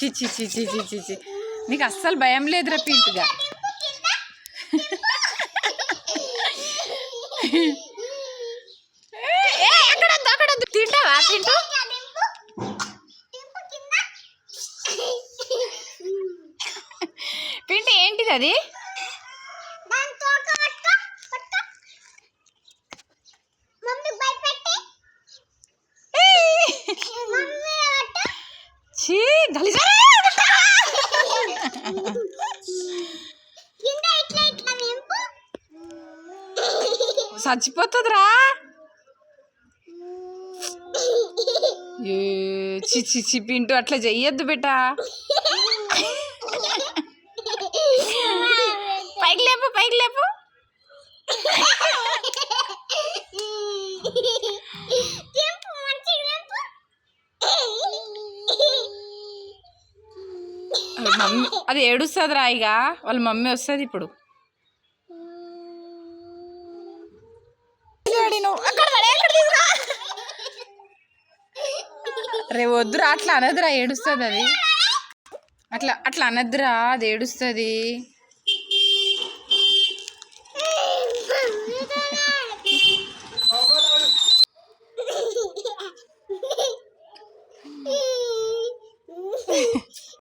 చిచి చిచి చిచి చిచి నీకు అస్సలు భయం లేదురా పింటుగా. అక్కడ తింటావా పింటు? పింటు ఏంటిది అది? చచ్చిపోతుందిరా. చిచి పింటు అట్లా చెయ్యొద్దు బేటా. పైకి లేపు పైకి లేపు. మమ్మీ అది ఏడుస్తుంది రా. ఇక వాళ్ళ మమ్మీ వస్తుంది ఇప్పుడు. రే వద్దురా, అట్లా అనదురా, ఏడుస్తుంది అది. అట్లా అనద్దురా, అది ఏడుస్తుంది.